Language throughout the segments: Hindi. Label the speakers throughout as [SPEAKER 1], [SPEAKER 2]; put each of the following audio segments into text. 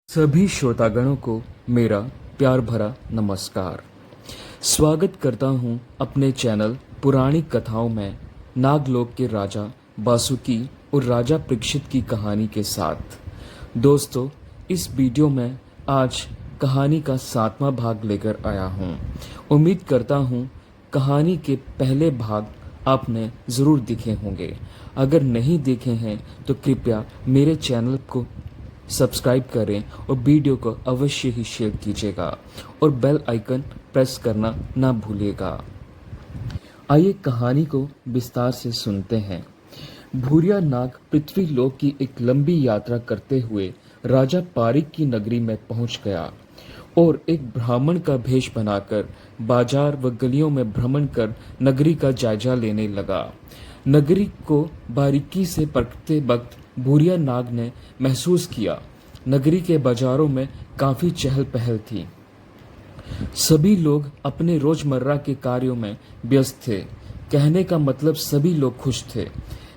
[SPEAKER 1] सभी श्रोतागणों को मेरा प्यार भरा नमस्कार। स्वागत करता हूँ अपने चैनल पुरानी कथाओं में नागलोक के राजा बासुकी और राजा परीक्षित की कहानी के साथ। दोस्तों, इस वीडियो में आज कहानी का 7वां भाग लेकर आया हूँ। उम्मीद करता हूँ कहानी के पहले भाग आपने ज़रूर देखे होंगे। अगर नहीं देखे हैं तो कृपया मेरे चैनल को सब्सक्राइब करें और वीडियो को अवश्य ही शेयर कीजिएगा और बेल आइकन प्रेस करना ना भूलिएगा। आइए कहानी को विस्तार से सुनते हैं। भूरिया नाग पृथ्वी लोक की एक लंबी यात्रा करते हुए राजा पारिक की नगरी में पहुंच गया और एक ब्राह्मण का भेष बनाकर बाजार व गलियों में भ्रमण कर नगरी का जायजा लेने लगा। नगरी को बारीकी से परखते वक्त भूरिया नाग ने महसूस किया नगरी के बाजारों में काफी चहल पहल थी। सभी लोग अपने रोजमर्रा के कार्यों में व्यस्त थे। कहने का मतलब सभी लोग खुश थे।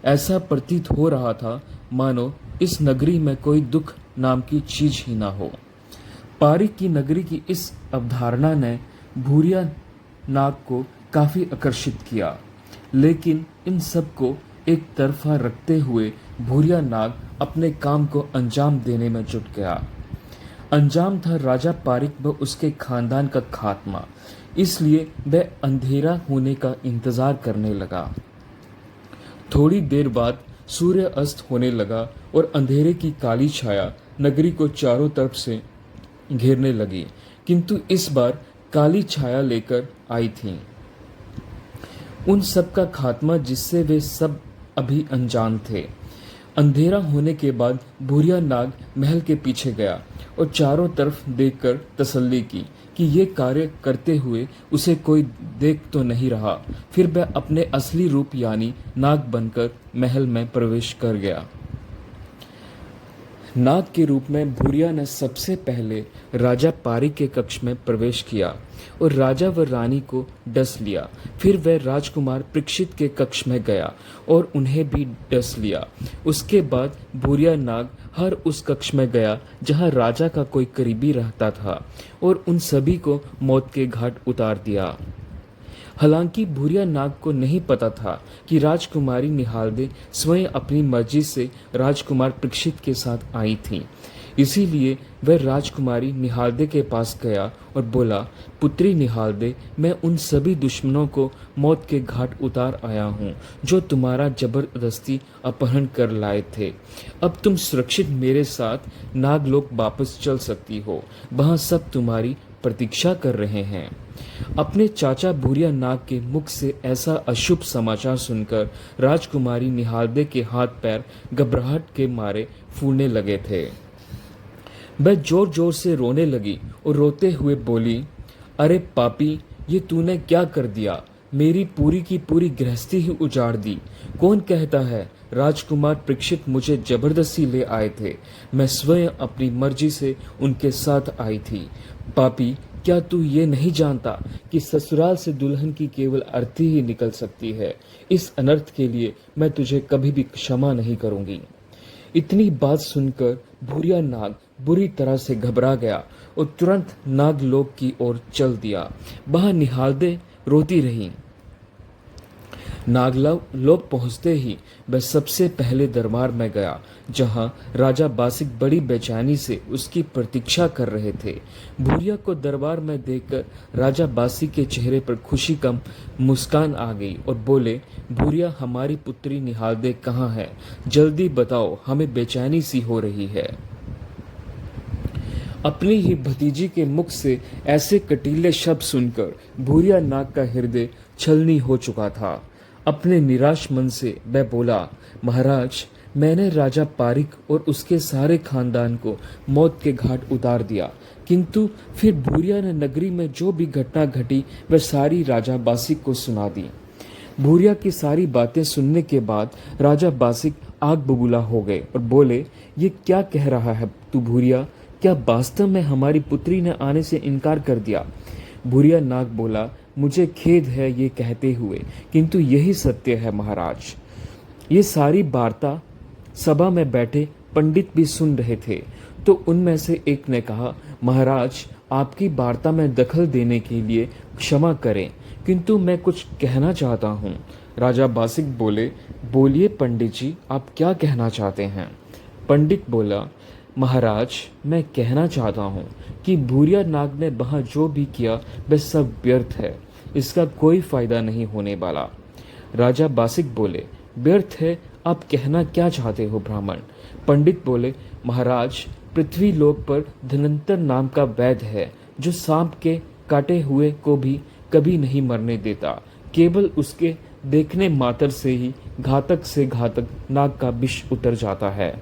[SPEAKER 1] ऐसा प्रतीत हो रहा था मानो इस नगरी में कोई दुख नाम की चीज ही ना हो। पारिक की नगरी की इस अवधारणा ने भूरिया नाग को काफी आकर्षित किया, लेकिन इन सब को एक तरफा रखते हुए भूरिया नाग अपने काम को अंजाम देने में जुट गया। अंजाम था राजा पारिक व उसके खानदान का खात्मा, इसलिए वह अंधेरा होने का इंतजार करने लगा। थोड़ी देर बाद सूर्य अस्त होने लगा और अंधेरे की काली छाया नगरी को चारों तरफ से घेरने लगी, किंतु इस बार काली छाया लेकर आई थी उन सब का खात्मा जिससे वे सब अभी अनजान थे। अंधेरा होने के बाद भूरिया नाग महल के पीछे गया और चारों तरफ देखकर तसल्ली की कि ये कार्य करते हुए उसे कोई देख तो नहीं रहा। फिर वह अपने असली रूप यानी नाग बनकर महल में प्रवेश कर गया। नाग के रूप में भूरिया ने सबसे पहले राजा पारिक के कक्ष में प्रवेश किया और राजा व रानी को डस लिया। फिर वह राजकुमार परीक्षित के कक्ष में गया और उन्हें भी डस लिया। उसके बाद भूरिया नाग हर उस कक्ष में गया जहां राजा का कोई करीबी रहता था और उन सभी को मौत के घाट उतार दिया। हालांकि भूरिया नाग को नहीं पता था कि राजकुमारी निहालदे स्वयं अपनी मर्जी से राजकुमार परीक्षित के साथ आई थी। इसीलिए वह राजकुमारी निहालदे के पास गया और बोला, पुत्री निहालदे, मैं उन सभी दुश्मनों को मौत के घाट उतार आया हूँ जो तुम्हारा जबरदस्ती अपहरण कर लाए थे। अब तुम सुरक्षित मेरे साथ नागलोक वापस चल सकती हो। वहाँ सब तुम्हारी प्रतीक्षा कर रहे हैं। अपने चाचा भूरिया नाग के मुख से ऐसा अशुभ समाचार सुनकर राजकुमारी निहालदे के हाथ पैर घबराहट के मारे फूलने लगे थे। वह जोर जोर से रोने लगी और रोते हुए बोली, अरे पापी, ये तूने क्या कर दिया? मेरी पूरी की पूरी गृहस्थी ही उजाड़ दी। कौन कहता है राजकुमार परीक्षित मुझे जबरदस्ती ले आए थे? मैं स्वयं अपनी मर्जी से उनके साथ आई थी। पापी, क्या तू ये नहीं जानता कि ससुराल से दुल्हन की केवल अर्थी ही निकल सकती है? इस अनर्थ के लिए मैं तुझे कभी भी क्षमा नहीं करूंगी। इतनी बात सुनकर भूरिया नाग बुरी तरह से घबरा गया और तुरंत नागलोक की ओर चल दिया। वहां निहालदे रोती रही। नागलोक पहुंचते ही वह सबसे पहले दरबार में गया, जहां राजा बासिक बड़ी बेचैनी से उसकी प्रतीक्षा कर रहे थे। भूरिया को दरबार में देखकर राजा बासिक के चेहरे पर खुशी का मुस्कान आ गई और बोले, भूरिया, हमारी पुत्री निहालदे कहाँ है? जल्दी बताओ, हमें बेचैनी सी हो रही है। अपनी ही भतीजी के मुख से ऐसे कटीले शब्द सुनकर भूरिया नाग का हृदय छलनी हो चुका था। अपने निराश मन से वह बोला, महाराज, मैंने राजा पारिक और उसके सारे खानदान को मौत के घाट उतार दिया, किंतु फिर भूरिया ने नगरी में जो भी घटना घटी वह सारी राजा बासिक को सुना दी। भूरिया की सारी बातें सुनने के बाद राजा बासिक आग बबूला हो गए और बोले, ये क्या कह रहा है तू भूरिया? क्या वास्तव में हमारी पुत्री ने आने से इनकार कर दिया? भूरिया नाग बोला, मुझे खेद है ये कहते हुए, किंतु यही सत्य है महाराज। ये सारी वार्ता सभा में बैठे पंडित भी सुन रहे थे। तो उनमें से एक ने कहा, महाराज, आपकी वार्ता में दखल देने के लिए क्षमा करें, किंतु मैं कुछ कहना चाहता हूँ। राजा बासिक बोले, बोलिए पंडित जी, आप क्या कहना चाहते हैं? पंडित बोला, महाराज, मैं कहना चाहता हूँ कि भूरिया नाग ने वहाँ जो भी किया वह सब व्यर्थ है, इसका कोई फायदा नहीं होने वाला। राजा बासिक बोले, व्यर्थ है, आप कहना क्या चाहते हो ब्राह्मण? पंडित बोले, महाराज, पृथ्वी लोक पर धनंतर नाम का वैद्य है, जो सांप के काटे हुए को भी कभी नहीं मरने देता। केवल उसके देखने मात्र से ही घातक से घातक नाग का विष उतर जाता है।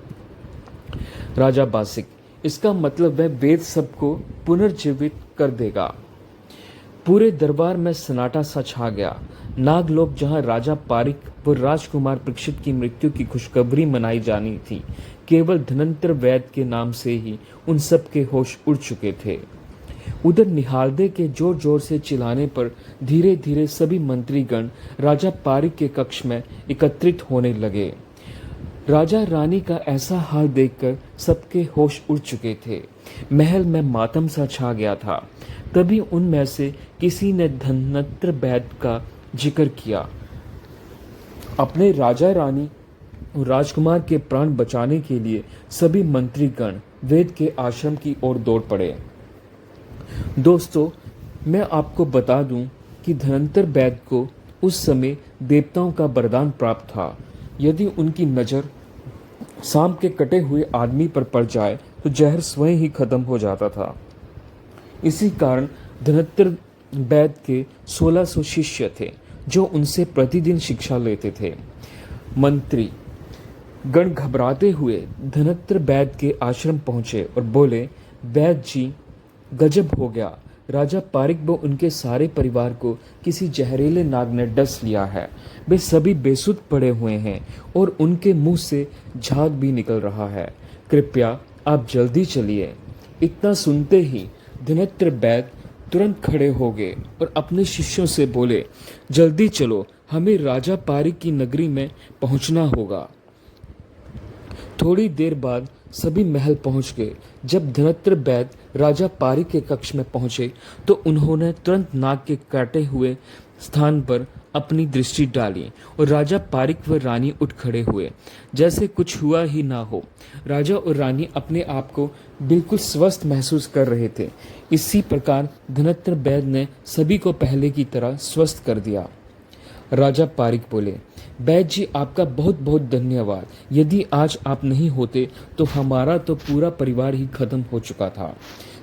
[SPEAKER 1] राजा बासिक, इसका मतलब वह वेद सबको पुनर्जीवित कर देगा। पूरे दरबार में सन्नाटा सा छा गया। नागलोक, जहां राजा पारिक व राजकुमार परीक्षित की मृत्यु की खुशखबरी मनाई जानी थी, केवल धनंतर वैद्य के नाम से ही उन सब के होश उड़ चुके थे। उधर निहालदे के जोर जोर से चिल्लाने पर धीरे धीरे सभी मंत्रीगण राजा पारिक के कक्ष में एकत्रित होने लगे। राजा रानी का ऐसा हाल देखकर सबके होश उड़ चुके थे। महल में मातम सा छा गया था। तभी उनमें से किसी ने धनंतर वैद्य का जिक्र किया। अपने राजा रानी और राजकुमार के प्राण बचाने के लिए सभी मंत्रीगण वेद के आश्रम की ओर दौड़ पड़े। दोस्तों, मैं आपको बता दूं कि धनंतर वैद्य को उस समय देवताओं का वरदान प्राप्त था। यदि उनकी नज़र सांप के कटे हुए आदमी पर पड़ जाए तो जहर स्वयं ही खत्म हो जाता था। इसी कारण धनंतर वैद्य के 1600 शिष्य थे, जो उनसे प्रतिदिन शिक्षा लेते थे। मंत्री गण घबराते हुए धनंतर वैद्य के आश्रम पहुंचे और बोले, वैद्य जी, गजब हो गया। राजा पारिक व उनके सारे परिवार को किसी जहरीले नाग ने डस लिया है। वे सभी बेसुध पड़े हुए हैं और उनके मुंह से झाग भी निकल रहा है। कृपया आप जल्दी चलिए। इतना सुनते ही धनंतर वैद्य तुरंत खड़े हो गए और अपने शिष्यों से बोले, जल्दी चलो, हमें राजा पारिक की नगरी में पहुंचना होगा। थोड़ी देर बाद सभी महल पहुंच गए। जब धनंतर वैद्य राजा पारिक के कक्ष में पहुंचे तो उन्होंने तुरंत नाग के काटे हुए स्थान पर अपनी दृष्टि डाली और राजा पारिक व रानी उठ खड़े हुए, जैसे कुछ हुआ ही ना हो। राजा और रानी अपने आप को बिल्कुल स्वस्थ महसूस कर रहे थे। इसी प्रकार धनंतर वैद्य ने सभी को पहले की तरह स्वस्थ कर दिया। राजा पारिक बोले, वैद्य जी, आपका बहुत बहुत धन्यवाद। यदि आज आप नहीं होते तो हमारा तो पूरा परिवार ही खत्म हो चुका था।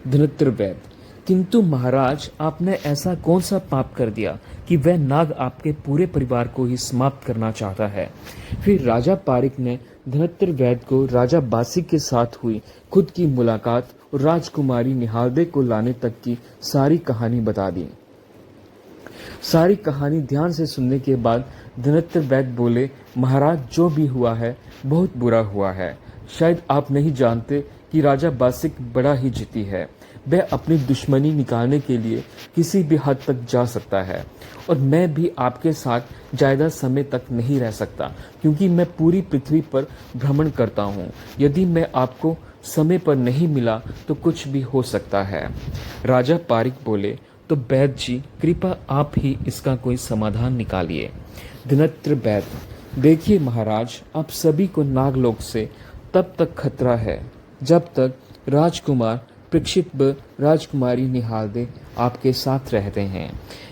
[SPEAKER 1] धनंतर वैद्य, किंतु महाराज, आपने ऐसा कौन सा पाप कर दिया कि वह नाग आपके पूरे परिवार को ही समाप्त करना चाहता है? फिर राजा पारिक ने धनंतर वैद्य को राजा बासिक के साथ हुई खुद की मुलाकात और राजकुमारी निहालदे को लाने तक की सारी कहानी बता दी। सारी कहानी ध्यान से सुनने के बाद धनंतर वैद्य बोले, महाराज, जो भी हुआ है बहुत बुरा हुआ है। शायद आप नहीं जानते कि राजा बासिक बड़ा ही जिद्दी है। वह अपनी दुश्मनी निकालने के लिए किसी भी हद तक जा सकता है और मैं भी आपके साथ ज़्यादा समय तक नहीं रह सकता, क्योंकि मैं पूरी पृथ्वी पर भ्रमण करता हूँ। यदि मैं आपको समय पर नहीं मिला तो कुछ भी हो सकता है। राजा पारिक बोले, तो वैद्य जी, कृपा आप ही इसका कोई समाधान निकालिए। धनंतर वैद्य, देखिए महाराज, आप सभी को नागलोक से तब तक खतरा है जब तक राजकुमार परीक्षित व राजकुमारी निहालदे आपके साथ रहते हैं।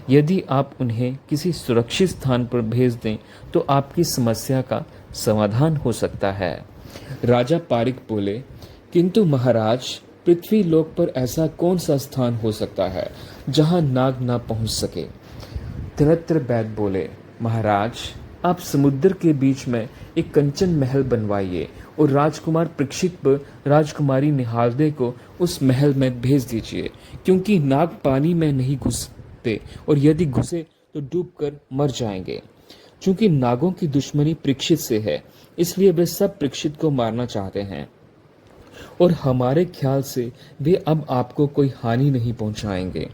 [SPEAKER 1] यदि आप उन्हें किसी सुरक्षित स्थान पर भेज दें तो आपकी समस्या का समाधान हो सकता है। राजा पारिक बोले, किंतु महाराज, पृथ्वी लोक पर ऐसा कौन सा स्थान हो सकता है जहां नाग ना पहुंच सके? धनंतर वैद्य बोले, महाराज, आप समुद्र के बीच में एक कंचन महल बनवाइए और राजकुमार परीक्षित व राजकुमारी निहालदे को उस महल में भेज दीजिए, क्योंकि नाग पानी में नहीं घुसते और यदि घुसे तो डूबकर मर जाएंगे। क्योंकि नागों की दुश्मनी परीक्षित से है, इसलिए वे सब परीक्षित को मारना चाहते हैं और हमारे ख्याल से वे अब आपको कोई हानि नहीं पहुंचाएंगे।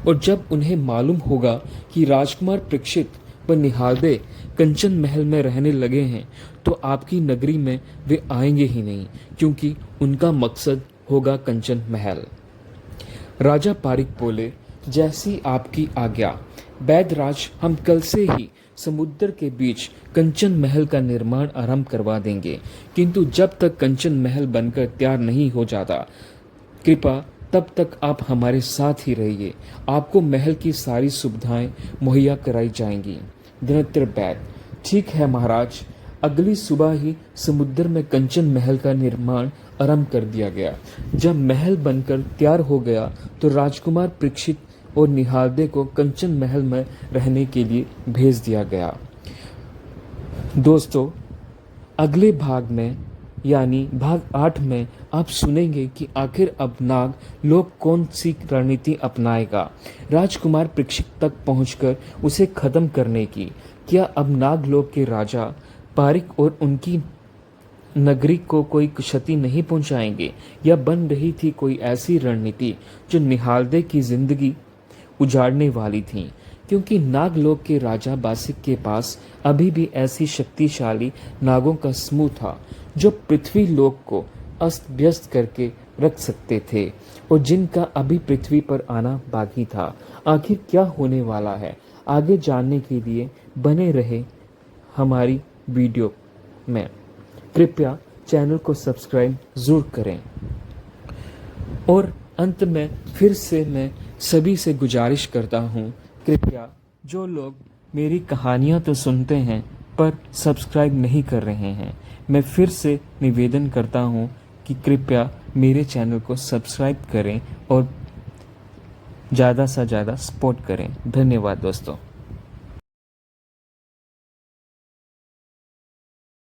[SPEAKER 1] और जब उन्हें मालूम होगा कि राजकुमार परीक्षित व निहालदे कंचन महल में रहने लगे हैं तो आपकी नगरी में वे आएंगे ही नहीं, क्योंकि उनका मकसद होगा कंचन महल। राजा पारिक बोले, जैसी आपकी आज्ञा वैदराज, हम कल से ही समुद्र के बीच कंचन महल का निर्माण आरंभ करवा देंगे, किंतु जब तक कंचन महल बनकर तैयार नहीं हो जाता, कृपा तब तक आप हमारे साथ ही रहिए। आपको महल की सारी सुविधाएं मुहैया कराई जाएंगी। धनत्र बैद, ठीक है महाराज। अगली सुबह ही समुद्र में कंचन महल का निर्माण आरंभ कर दिया गया। जब महल बनकर तैयार हो गया तो राजकुमार परीक्षित और निहालदे को कंचन महल में रहने के लिए भेज दिया गया। दोस्तों, अगले भाग में यानी भाग 8 में आप सुनेंगे कि आखिर अब नाग लोग कौन सी रणनीति अपनाएगा राजकुमार परीक्षित तक पहुंचकर उसे खत्म करने की। क्या अब नाग लोग के राजा पारिक और उनकी नगरी को कोई क्षति नहीं पहुंचाएंगे, या बन रही थी कोई ऐसी रणनीति जो निहालदे की जिंदगी उजाड़ने वाली थी, क्योंकि नागलोक के राजा बासिक के पास अभी भी ऐसी शक्तिशाली नागों का समूह था जो पृथ्वी लोक को अस्त व्यस्त करके रख सकते थे और जिनका अभी पृथ्वी पर आना बाकी था। आखिर क्या होने वाला है, आगे जानने के लिए बने रहे हमारी वीडियो में। कृपया चैनल को सब्सक्राइब जरूर करें। और अंत में फिर से मैं सभी से गुजारिश करता हूँ, कृपया जो लोग मेरी कहानियाँ तो सुनते हैं पर सब्सक्राइब नहीं कर रहे हैं, मैं फिर से निवेदन करता हूँ कि कृपया मेरे चैनल को सब्सक्राइब करें और ज़्यादा से ज़्यादा सपोर्ट करें। धन्यवाद दोस्तों।